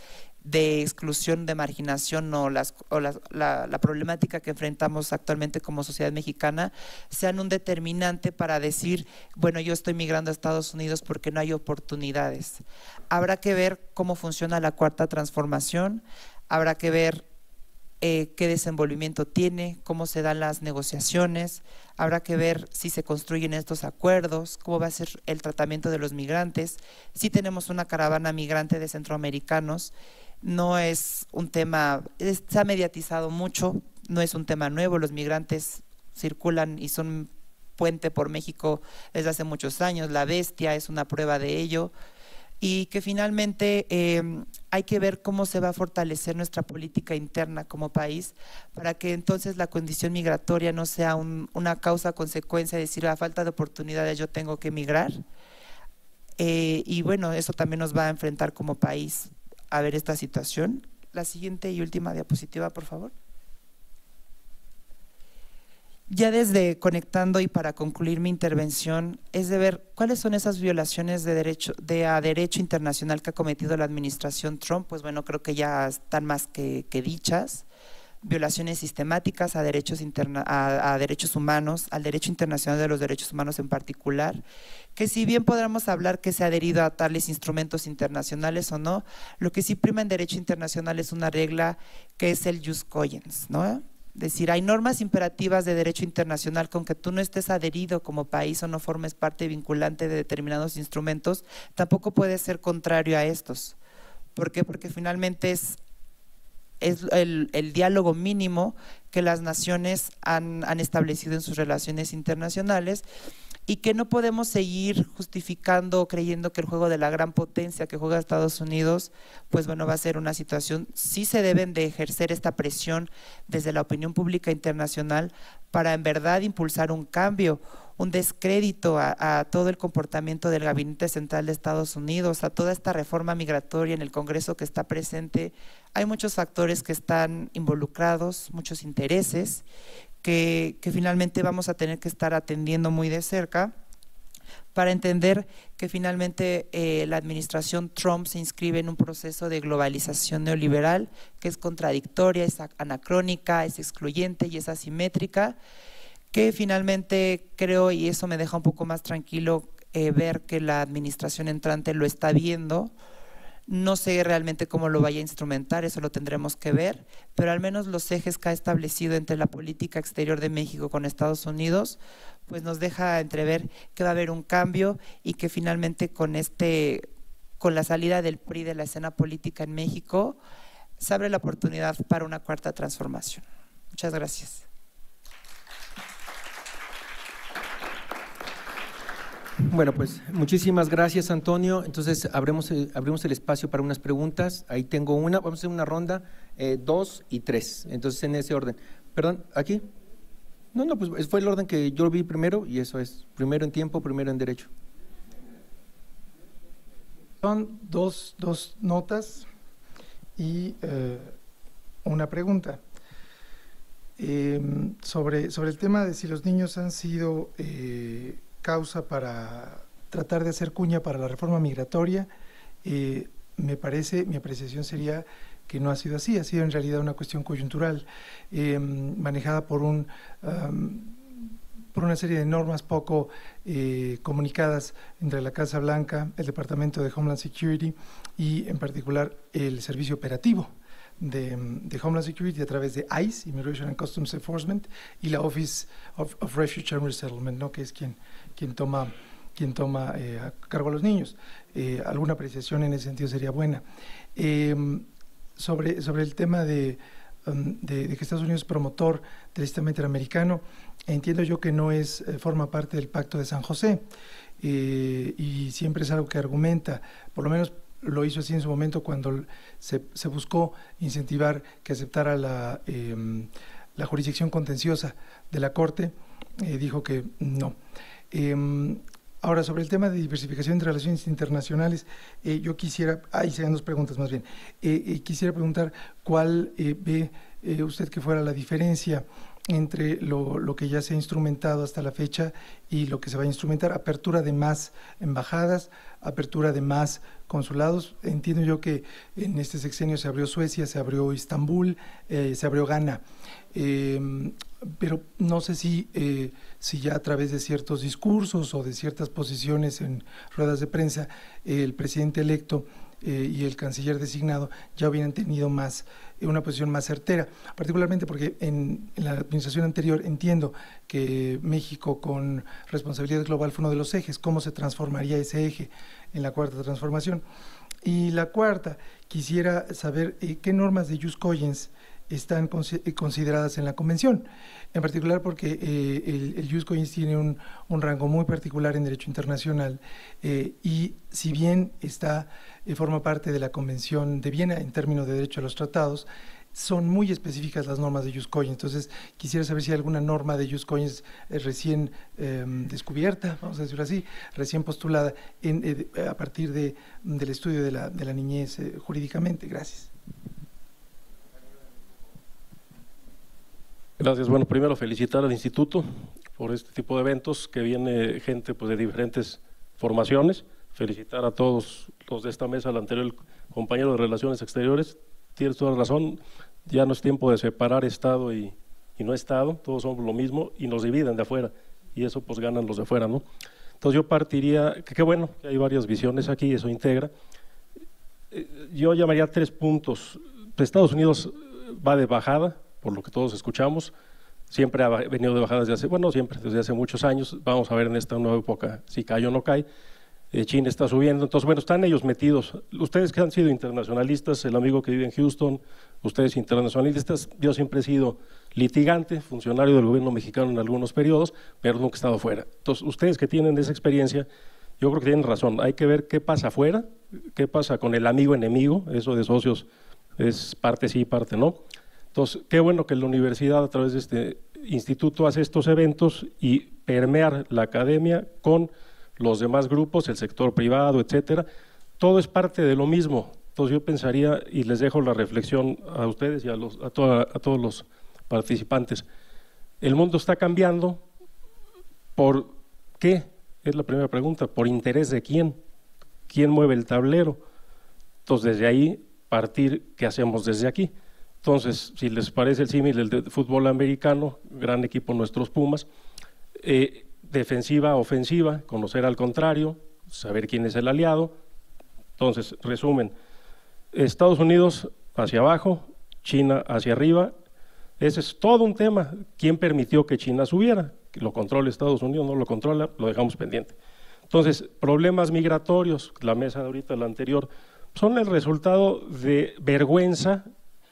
de exclusión, de marginación o la problemática que enfrentamos actualmente como sociedad mexicana sean un determinante para decir: bueno, yo estoy migrando a Estados Unidos porque no hay oportunidades. Habrá que ver cómo funciona la cuarta transformación, habrá que ver qué desenvolvimiento tiene, cómo se dan las negociaciones, habrá que ver si se construyen estos acuerdos, cómo va a ser el tratamiento de los migrantes. Si tenemos una caravana migrante de centroamericanos, no es un tema, se ha mediatizado mucho, no es un tema nuevo, los migrantes circulan y son puente por México desde hace muchos años, la Bestia es una prueba de ello, y que finalmente hay que ver cómo se va a fortalecer nuestra política interna como país para que entonces la condición migratoria no sea una causa-consecuencia, decir: a falta de oportunidades yo tengo que migrar, y bueno, eso también nos va a enfrentar como país a ver esta situación. La siguiente y última diapositiva, por favor. Ya desde conectando y para concluir mi intervención, es de ver cuáles son esas violaciones de derecho internacional que ha cometido la administración Trump. Pues bueno, creo que ya están más que dichas. Violaciones sistemáticas a derechos humanos, al derecho internacional de los derechos humanos en particular, que si bien podamos hablar que se ha adherido a tales instrumentos internacionales o no, lo que sí prima en derecho internacional es una regla que es el jus cogens, ¿no? Es decir, hay normas imperativas de derecho internacional con que tú no estés adherido como país o no formes parte vinculante de determinados instrumentos, tampoco puedes ser contrario a estos. ¿Por qué? Porque finalmente es el diálogo mínimo que las naciones han establecido en sus relaciones internacionales, y que no podemos seguir justificando o creyendo que el juego de la gran potencia que juega Estados Unidos, pues bueno, va a ser una situación. Sí se deben de ejercer esta presión desde la opinión pública internacional para en verdad impulsar un cambio, un descrédito a todo el comportamiento del Gabinete Central de Estados Unidos, a toda esta reforma migratoria en el Congreso que está presente. Hay muchos factores que están involucrados, muchos intereses, que finalmente vamos a tener que estar atendiendo muy de cerca para entender que finalmente la administración Trump se inscribe en un proceso de globalización neoliberal que es contradictoria, es anacrónica, es excluyente y es asimétrica, que finalmente creo, y eso me deja un poco más tranquilo, ver que la administración entrante lo está viendo. No sé realmente cómo lo vaya a instrumentar, eso lo tendremos que ver, pero al menos los ejes que ha establecido entre la política exterior de México con Estados Unidos, pues nos deja entrever que va a haber un cambio y que finalmente con la salida del PRI de la escena política en México, se abre la oportunidad para una cuarta transformación. Muchas gracias. Bueno, pues muchísimas gracias, Antonio. Entonces abrimos el espacio para unas preguntas. Ahí tengo una, vamos a hacer una ronda, 2 y 3. Entonces en ese orden. Perdón, ¿aquí? No, pues fue el orden que yo vi primero y eso es, primero en tiempo, primero en derecho. Son dos notas y una pregunta. Sobre el tema de si los niños han sido causa para tratar de hacer cuña para la reforma migratoria, me parece, mi apreciación sería que no ha sido así, ha sido en realidad una cuestión coyuntural, manejada por una serie de normas poco comunicadas entre la Casa Blanca, el Departamento de Homeland Security y en particular el Servicio Operativo de Homeland Security a través de ICE, Immigration and Customs Enforcement, y la Office of Refuge and Resettlement, ¿no? Que es quien toma a cargo a los niños. Alguna apreciación en ese sentido sería buena. Sobre el tema de que Estados Unidos es promotor del sistema interamericano, entiendo yo que no forma parte del Pacto de San José, y siempre es algo que argumenta, por lo menos lo hizo así en su momento cuando se buscó incentivar que aceptara la jurisdicción contenciosa de la Corte, dijo que no. Ahora, sobre el tema de diversificación de relaciones internacionales, yo quisiera, ahí serían dos preguntas más bien, quisiera preguntar cuál ve usted que fuera la diferencia entre lo que ya se ha instrumentado hasta la fecha y lo que se va a instrumentar, apertura de más embajadas, apertura de más consulados. Entiendo yo que en este sexenio se abrió Suecia, se abrió Istambul, se abrió Ghana, pero no sé si ya a través de ciertos discursos o de ciertas posiciones en ruedas de prensa, el presidente electo y el canciller designado ya hubieran tenido una posición más certera, particularmente porque en la administración anterior entiendo que México con responsabilidad global fue uno de los ejes. ¿Cómo se transformaría ese eje en la cuarta transformación? Y la cuarta, quisiera saber qué normas de jus cogens están consideradas en la convención, en particular porque el jus cogens tiene un rango muy particular en derecho internacional, y si bien forma parte de la Convención de Viena en términos de derecho a los tratados, son muy específicas las normas de jus cogens. Entonces quisiera saber si hay alguna norma de jus cogens recién descubierta, vamos a decirlo así, recién postulada a partir del estudio de la niñez jurídicamente. Gracias. Gracias. Bueno, primero felicitar al instituto por este tipo de eventos, que viene gente pues de diferentes formaciones. Felicitar a todos los de esta mesa, al anterior compañero de Relaciones Exteriores. Tienes toda la razón, ya no es tiempo de separar Estado y no Estado, todos somos lo mismo y nos dividen de afuera, y eso pues ganan los de afuera, ¿no? Entonces yo partiría, que qué bueno, que hay varias visiones aquí, eso integra. Yo llamaría 3 puntos. Estados Unidos va de bajada, por lo que todos escuchamos, siempre ha venido de bajada desde hace muchos años. Vamos a ver en esta nueva época si cae o no cae. China está subiendo, entonces bueno, están ellos metidos. Ustedes que han sido internacionalistas, el amigo que vive en Houston, ustedes internacionalistas, yo siempre he sido litigante, funcionario del gobierno mexicano en algunos periodos, pero nunca he estado fuera. Entonces ustedes que tienen esa experiencia, yo creo que tienen razón, hay que ver qué pasa afuera, qué pasa con el amigo enemigo, eso de socios es parte sí, parte no. Entonces, qué bueno que la universidad a través de este instituto hace estos eventos y permear la academia con los demás grupos, el sector privado, etcétera. Todo es parte de lo mismo. Entonces yo pensaría, y les dejo la reflexión a ustedes y a todos los participantes, el mundo está cambiando. ¿Por qué? Es la primera pregunta. ¿Por interés de quién? ¿Quién mueve el tablero? Entonces desde ahí partir, ¿qué hacemos desde aquí? Entonces, si les parece el símil, el de fútbol americano, gran equipo nuestros Pumas, defensiva, ofensiva, conocer al contrario, saber quién es el aliado. Entonces, resumen, Estados Unidos hacia abajo, China hacia arriba, ese es todo un tema. ¿Quién permitió que China subiera? ¿Lo controla Estados Unidos? ¿No lo controla? Lo dejamos pendiente. Entonces, problemas migratorios, la mesa de ahorita, la anterior, son el resultado de vergüenza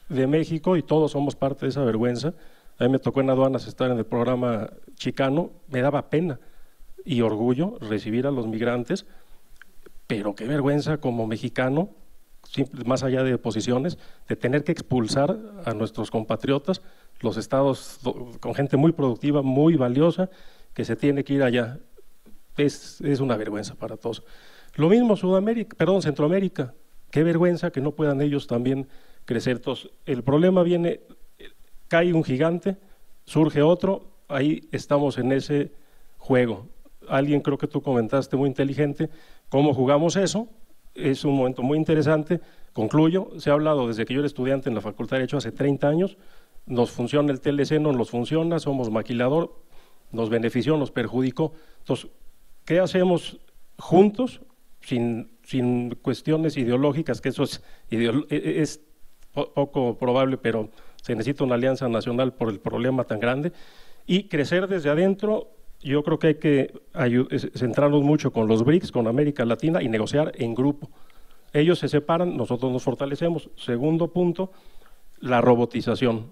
de México, y todos somos parte de esa vergüenza. A mí me tocó en aduanas estar en el programa chicano, me daba pena y orgullo recibir a los migrantes, pero qué vergüenza como mexicano, más allá de posiciones, de tener que expulsar a nuestros compatriotas, los estados con gente muy productiva, muy valiosa, que se tiene que ir allá. Es una vergüenza para todos. Lo mismo Centroamérica, qué vergüenza que no puedan ellos también crecer. Entonces, el problema viene, cae un gigante, surge otro, ahí estamos en ese juego. alguien creo que tú comentaste muy inteligente, cómo jugamos eso, es un momento muy interesante. Concluyo, se ha hablado desde que yo era estudiante en la Facultad de Derecho hace 30 años, nos funciona el TLC, no nos funciona, somos maquilador, nos benefició, nos perjudicó. Entonces, ¿qué hacemos juntos, sin cuestiones ideológicas, que eso es poco probable, pero se necesita una alianza nacional por el problema tan grande, y crecer desde adentro? Yo creo que hay que centrarnos mucho con los BRICS, con América Latina, y negociar en grupo. Ellos se separan, nosotros nos fortalecemos. Segundo punto, la robotización.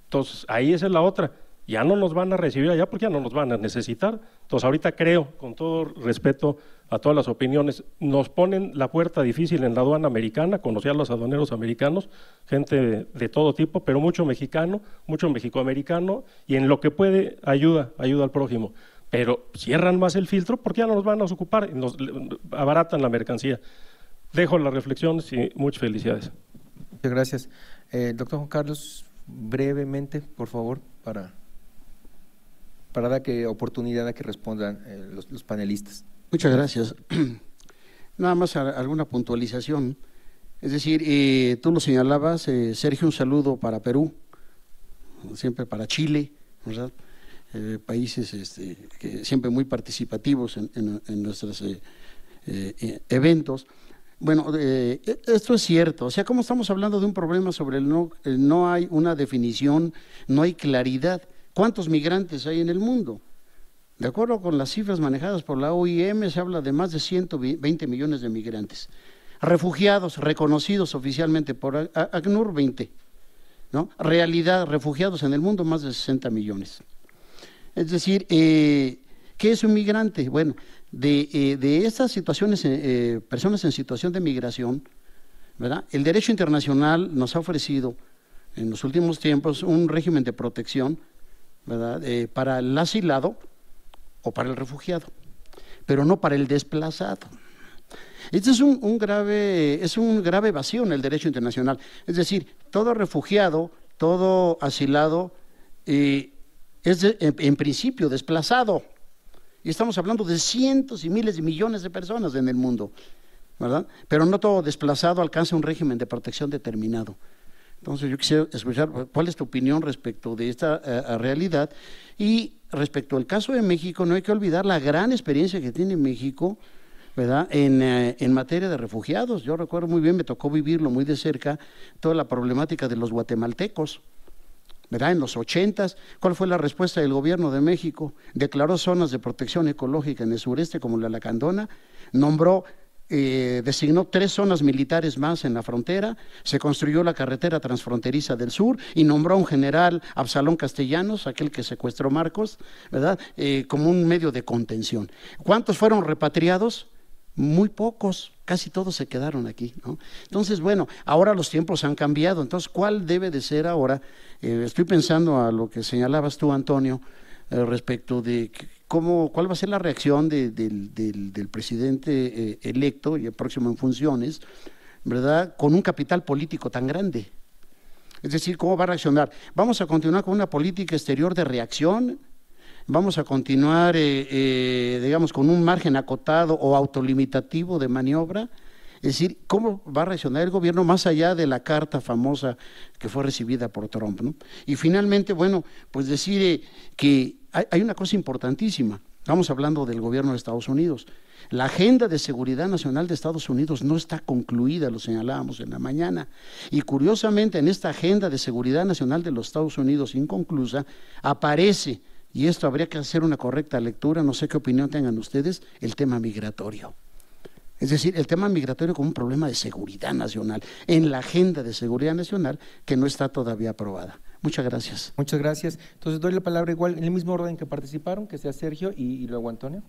Entonces, ahí esa es la otra. Ya no nos van a recibir allá porque ya no nos van a necesitar. Entonces, ahorita creo, con todo respeto a todas las opiniones, nos ponen la puerta difícil en la aduana americana. Conocí a los aduaneros americanos, gente de todo tipo, pero mucho mexicano, mucho mexicoamericano, y en lo que puede ayuda al prójimo. Pero cierran más el filtro porque ya no nos van a ocupar, y nos abaratan la mercancía. Dejo las reflexiones y muchas felicidades. Muchas gracias. Doctor Juan Carlos, brevemente, por favor, para dar oportunidad a que respondan los panelistas. Muchas gracias. Nada más alguna puntualización. Es decir, tú lo señalabas, Sergio, un saludo para Perú, siempre para Chile, ¿verdad? Países que siempre muy participativos en nuestros eventos. Bueno, esto es cierto. O sea, como estamos hablando de un problema sobre no hay una definición, no hay claridad. ¿Cuántos migrantes hay en el mundo? De acuerdo con las cifras manejadas por la OIM, se habla de más de 120 millones de migrantes. Refugiados reconocidos oficialmente por ACNUR, 20. ¿No? Realidad, refugiados en el mundo, más de 60 millones. Es decir, ¿qué es un migrante? Bueno, de estas situaciones, personas en situación de migración, ¿verdad? El derecho internacional nos ha ofrecido en los últimos tiempos un régimen de protección, ¿verdad? Para el asilado o para el refugiado, pero no para el desplazado. Este es un grave vacío en el derecho internacional. Es decir, todo refugiado, todo asilado es en principio desplazado. Y estamos hablando de cientos y miles de millones de personas en el mundo, ¿verdad? Pero no todo desplazado alcanza un régimen de protección determinado. Entonces yo quisiera escuchar cuál es tu opinión respecto de esta realidad. Y respecto al caso de México, no hay que olvidar la gran experiencia que tiene México, ¿verdad? En materia de refugiados. Yo recuerdo muy bien, me tocó vivirlo muy de cerca, toda la problemática de los guatemaltecos, ¿verdad? En los 80s, ¿cuál fue la respuesta del gobierno de México? Declaró zonas de protección ecológica en el sureste, como la Lacandona, designó 3 zonas militares más en la frontera, se construyó la carretera transfronteriza del sur y nombró a un general, Absalón Castellanos, aquel que secuestró Marcos, ¿verdad? Como un medio de contención. ¿Cuántos fueron repatriados? Muy pocos, casi todos se quedaron aquí, ¿no? Entonces, bueno, ahora los tiempos han cambiado. Entonces, ¿cuál debe de ser ahora? Estoy pensando a lo que señalabas tú, Antonio, respecto de cuál va a ser la reacción del presidente electo y el próximo en funciones, ¿verdad? Con un capital político tan grande. Es decir, ¿cómo va a reaccionar? ¿Vamos a continuar con una política exterior de reacción? ¿Vamos a continuar, digamos, con un margen acotado o autolimitativo de maniobra? Es decir, ¿cómo va a reaccionar el gobierno más allá de la carta famosa que fue recibida por Trump, ¿no? Y finalmente, bueno, pues decir que hay una cosa importantísima. Estamos hablando del gobierno de Estados Unidos. La agenda de seguridad nacional de Estados Unidos no está concluida, lo señalábamos en la mañana. Y curiosamente, en esta agenda de seguridad nacional de los Estados Unidos inconclusa, aparece, y esto habría que hacer una correcta lectura, no sé qué opinión tengan ustedes, el tema migratorio. Es decir, el tema migratorio como un problema de seguridad nacional, en la agenda de seguridad nacional que no está todavía aprobada. Muchas gracias. Muchas gracias. Entonces doy la palabra igual en el mismo orden que participaron, que sea Sergio y luego Antonio.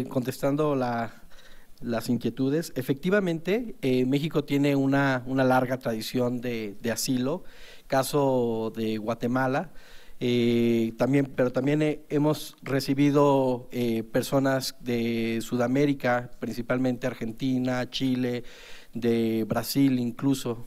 Contestando las inquietudes, efectivamente México tiene una larga tradición de asilo, caso de Guatemala. Pero también hemos recibido personas de Sudamérica, principalmente Argentina, Chile, Brasil incluso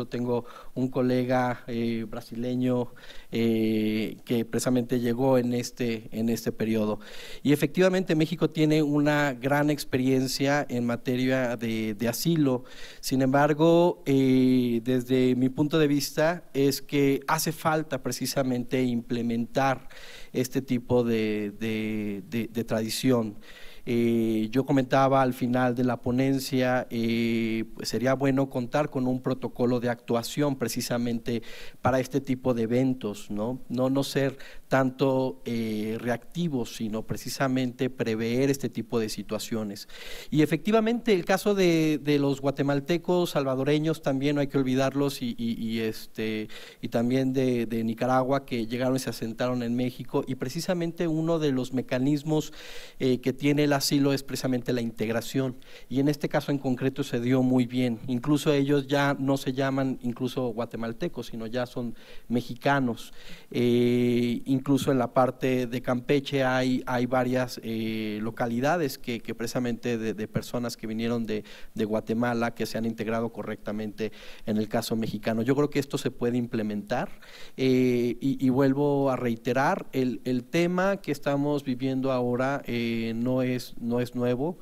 tengo un colega brasileño que precisamente llegó en este periodo. Y efectivamente México tiene una gran experiencia en materia de asilo. Sin embargo, desde mi punto de vista es que hace falta precisamente implementar este tipo de tradición. Yo comentaba al final de la ponencia, pues sería bueno contar con un protocolo de actuación precisamente para este tipo de eventos, no ser tanto reactivos, sino precisamente prever este tipo de situaciones. Y efectivamente el caso de los guatemaltecos, salvadoreños, también no hay que olvidarlos, y también de Nicaragua, que llegaron y se asentaron en México, y precisamente uno de los mecanismos que tiene el asilo es precisamente la integración, y en este caso en concreto se dio muy bien. Incluso ellos ya no se llaman incluso guatemaltecos, sino ya son mexicanos. Incluso en la parte de Campeche hay varias localidades que precisamente de personas que vinieron de Guatemala, que se han integrado correctamente en el caso mexicano. Yo creo que esto se puede implementar, y vuelvo a reiterar, el tema que estamos viviendo ahora no es nuevo,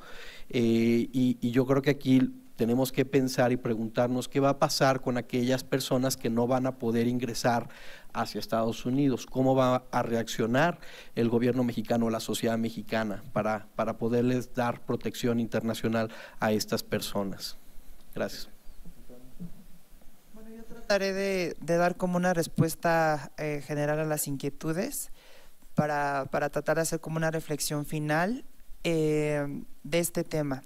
y yo creo que aquí tenemos que pensar y preguntarnos qué va a pasar con aquellas personas que no van a poder ingresar hacia Estados Unidos, cómo va a reaccionar el gobierno mexicano o la sociedad mexicana para poderles dar protección internacional a estas personas. Gracias. Bueno, yo trataré de dar como una respuesta general a las inquietudes para tratar de hacer como una reflexión final de este tema.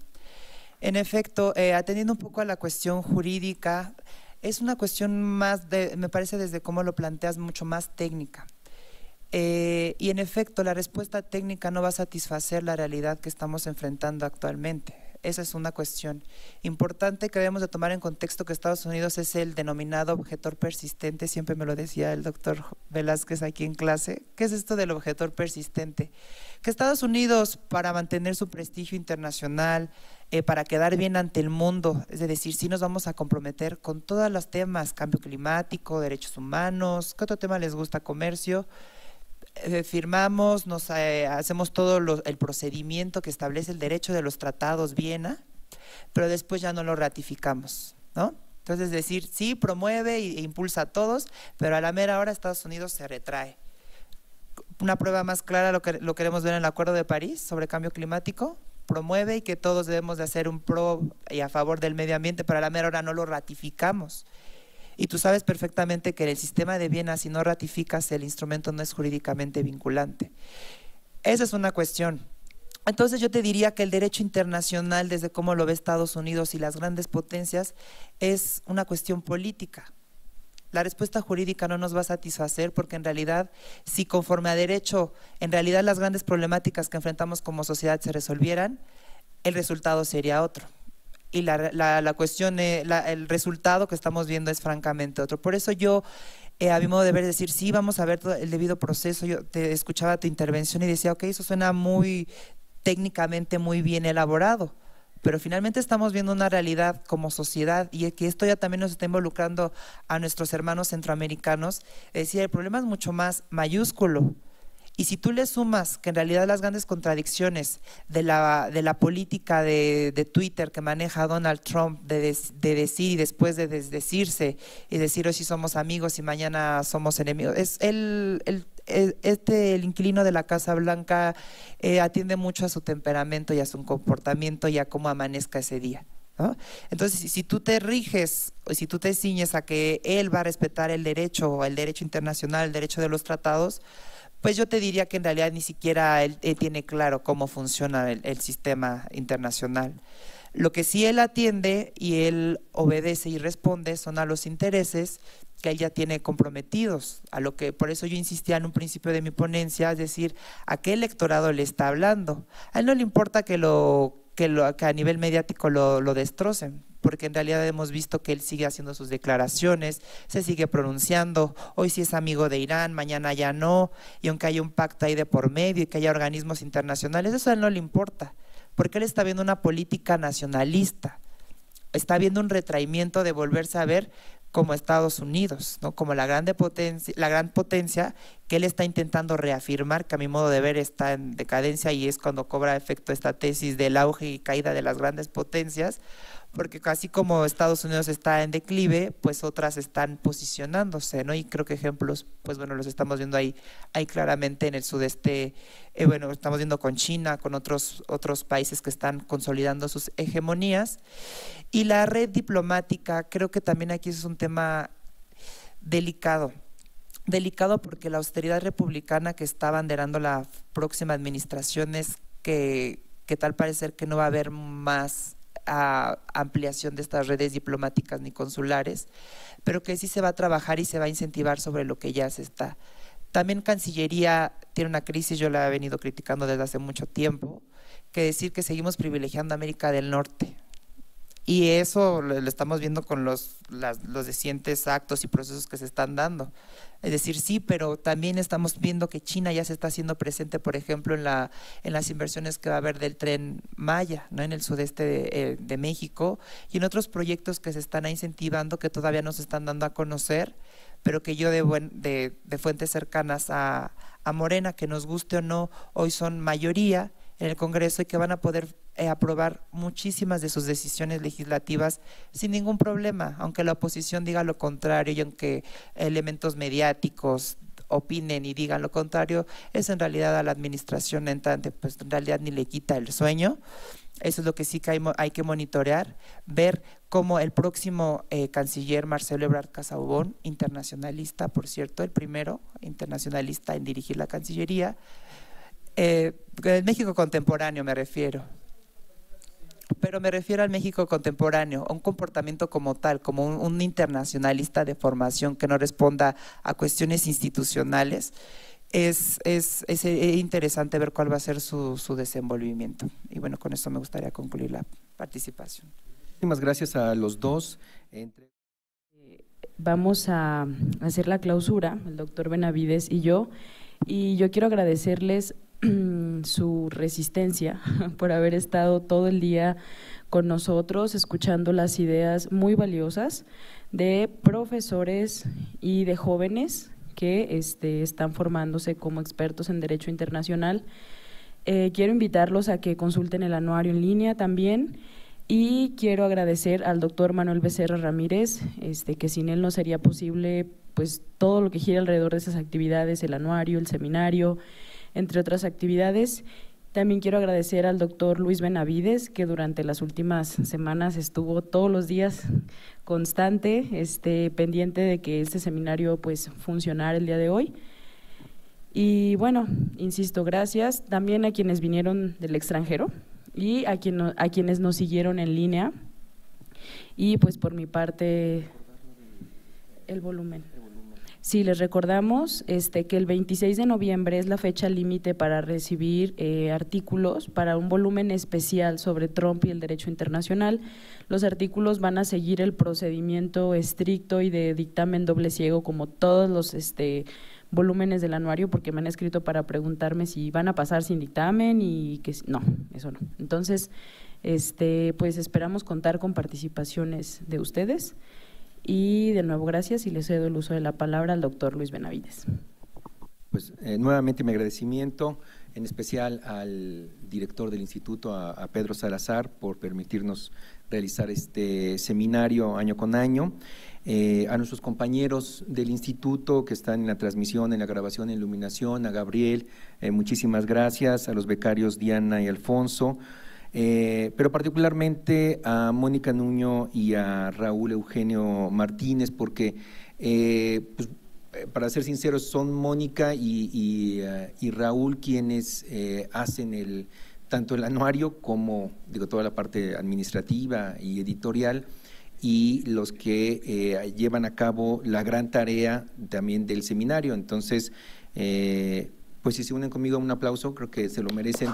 En efecto, atendiendo un poco a la cuestión jurídica, es una cuestión más, me parece desde cómo lo planteas, mucho más técnica. Y en efecto, la respuesta técnica no va a satisfacer la realidad que estamos enfrentando actualmente. Esa es una cuestión importante que debemos de tomar en contexto, que Estados Unidos es el denominado objetor persistente. Siempre me lo decía el doctor Velázquez aquí en clase. ¿Qué es esto del objetor persistente? Que Estados Unidos, para mantener su prestigio internacional, para quedar bien ante el mundo, es decir, sí nos vamos a comprometer con todos los temas, cambio climático, derechos humanos, ¿qué otro tema les gusta? Comercio. Firmamos, hacemos todo el procedimiento que establece el derecho de los tratados Viena, pero después ya no lo ratificamos, ¿no? Entonces, es decir, sí promueve e impulsa a todos, pero a la mera hora Estados Unidos se retrae. Una prueba más clara lo queremos ver en el Acuerdo de París sobre cambio climático. Promueve y que todos debemos de hacer un pro y a favor del medio ambiente, pero a la mera hora no lo ratificamos. Y tú sabes perfectamente que en el sistema de Viena, si no ratificas, el instrumento no es jurídicamente vinculante. Esa es una cuestión. Entonces yo te diría que el derecho internacional, desde cómo lo ve Estados Unidos y las grandes potencias, es una cuestión política. La respuesta jurídica no nos va a satisfacer, porque en realidad, si conforme a derecho, en realidad las grandes problemáticas que enfrentamos como sociedad se resolvieran, el resultado sería otro. Y la cuestión, el resultado que estamos viendo es francamente otro. Por eso yo, a mi modo de ver, decir, sí, vamos a ver todo el debido proceso. Yo te escuchaba tu intervención y decía, ok, eso suena muy técnicamente muy bien elaborado, pero finalmente estamos viendo una realidad como sociedad, y que esto ya también nos está involucrando a nuestros hermanos centroamericanos. Es decir, el problema es mucho más mayúsculo. Y si tú le sumas que en realidad las grandes contradicciones de la política de Twitter que maneja Donald Trump, de decir y después de desdecirse, y decir hoy sí somos amigos y mañana somos enemigos, es el inquilino de la Casa Blanca atiende mucho a su temperamento y a su comportamiento y a cómo amanezca ese día, ¿no? Entonces, si tú te riges, o si tú te ciñes a que él va a respetar el derecho internacional, el derecho de los tratados, pues yo te diría que en realidad ni siquiera él tiene claro cómo funciona el sistema internacional. Lo que sí él atiende y él obedece y responde son a los intereses que él ya tiene comprometidos, a lo que por eso yo insistía en un principio de mi ponencia, es decir, a qué electorado le está hablando. A él no le importa que a nivel mediático lo destrocen, porque en realidad hemos visto que él sigue haciendo sus declaraciones, se sigue pronunciando, hoy sí es amigo de Irán, mañana ya no, y aunque haya un pacto ahí de por medio y que haya organismos internacionales, eso a él no le importa, porque él está viendo una política nacionalista. está habiendo un retraimiento de volverse a ver como Estados Unidos, ¿no? Como la gran potencia que él está intentando reafirmar, que a mi modo de ver está en decadencia, y es cuando cobra efecto esta tesis del auge y caída de las grandes potencias, porque casi como Estados Unidos está en declive, pues otras están posicionándose, ¿no? Y creo que ejemplos, pues bueno, los estamos viendo ahí claramente en el sudeste, bueno, estamos viendo con China, con otros países que están consolidando sus hegemonías. Y la red diplomática, creo que también aquí es un tema delicado porque la austeridad republicana que está abanderando la próxima administración es que tal parecer que no va a haber más ampliación de estas redes diplomáticas ni consulares, pero que sí se va a trabajar y se va a incentivar sobre lo que ya se está. También Cancillería tiene una crisis, yo la he venido criticando desde hace mucho tiempo, que decir que seguimos privilegiando a América del Norte. Y eso lo estamos viendo con los recientes actos y procesos que se están dando. Es decir, sí, pero también estamos viendo que China ya se está haciendo presente, por ejemplo, en las inversiones que va a haber del Tren Maya, ¿no? En el sudeste de México, y en otros proyectos que se están incentivando, que todavía no se están dando a conocer, pero que yo de fuentes cercanas a Morena, que nos guste o no, hoy son mayoría en el Congreso y que van a poder aprobar muchísimas de sus decisiones legislativas sin ningún problema, aunque la oposición diga lo contrario y aunque elementos mediáticos opinen y digan lo contrario, es en realidad a la administración entrante, pues en realidad ni le quita el sueño. Eso es lo que sí que hay que monitorear, ver cómo el próximo canciller Marcelo Ebrard Casaubon, internacionalista, por cierto, el primero internacionalista en dirigir la Cancillería, el México contemporáneo me refiero, pero me refiero al México contemporáneo, a un comportamiento como tal, como un internacionalista de formación que no responda a cuestiones institucionales. Es interesante ver cuál va a ser su desenvolvimiento. Y bueno, con eso me gustaría concluir la participación. Muchísimas gracias a los dos. Vamos a hacer la clausura, el doctor Benavides y yo quiero agradecerles su resistencia por haber estado todo el día con nosotros, escuchando las ideas muy valiosas de profesores y de jóvenes que están formándose como expertos en Derecho Internacional. Quiero invitarlos a que consulten el anuario en línea también, y quiero agradecer al doctor Manuel Becerra Ramírez, que sin él no sería posible pues todo lo que gira alrededor de esas actividades, el anuario, el seminario, entre otras actividades. También quiero agradecer al doctor Luis Benavides, que durante las últimas semanas estuvo todos los días constante, pendiente de que este seminario pues funcionara el día de hoy. Y bueno, insisto, gracias también a quienes vinieron del extranjero y a quienes nos siguieron en línea. Y pues por mi parte, el volumen. Sí, les recordamos que el 26 de noviembre es la fecha límite para recibir artículos para un volumen especial sobre Trump y el derecho internacional. Los artículos van a seguir el procedimiento estricto y de dictamen doble ciego como todos los volúmenes del anuario, porque me han escrito para preguntarme si van a pasar sin dictamen y que no, eso no. Entonces, pues esperamos contar con participaciones de ustedes. Y de nuevo, gracias, y le cedo el uso de la palabra al doctor Luis Benavides. Pues nuevamente mi agradecimiento, en especial al director del instituto, a Pedro Salazar, por permitirnos realizar este seminario año con año, a nuestros compañeros del instituto que están en la transmisión, en la grabación, en iluminación, a Gabriel, muchísimas gracias, a los becarios Diana y Alfonso, pero particularmente a Mónica Nuño y a Raúl Eugenio Martínez, porque pues, para ser sinceros, son Mónica y Raúl quienes hacen tanto el anuario como toda la parte administrativa y editorial, y los que llevan a cabo la gran tarea también del seminario. Entonces, pues si se unen conmigo a un aplauso, creo que se lo merecen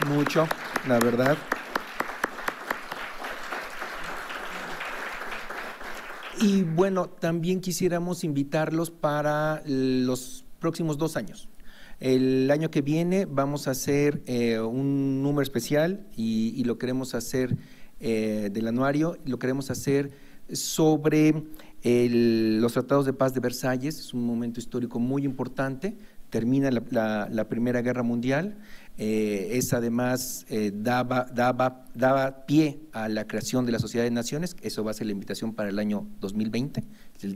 mucho, la verdad. Y bueno, también quisiéramos invitarlos para los próximos 2 años. El año que viene vamos a hacer un número especial y lo queremos hacer del anuario. Lo queremos hacer sobre los tratados de paz de Versalles. Es un momento histórico muy importante. Termina la Primera Guerra Mundial. Es además daba pie a la creación de la Sociedad de Naciones. Eso va a ser la invitación para el año 2020.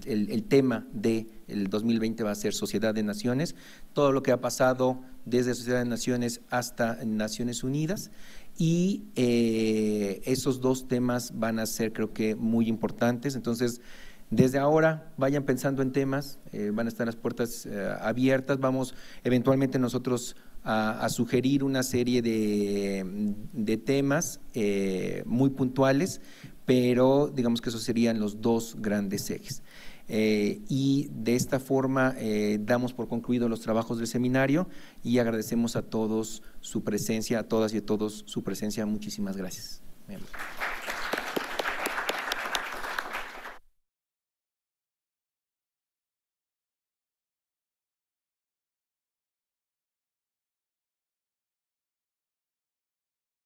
El tema del 2020 va a ser Sociedad de Naciones, todo lo que ha pasado desde Sociedad de Naciones hasta Naciones Unidas, y esos dos temas van a ser, creo que, muy importantes. Entonces, desde ahora vayan pensando en temas, van a estar las puertas abiertas. Vamos eventualmente nosotros a sugerir una serie de temas muy puntuales, pero digamos que esos serían los dos grandes ejes. Y de esta forma damos por concluidos los trabajos del seminario y agradecemos a todos su presencia, a todas y a todos su presencia. Muchísimas gracias.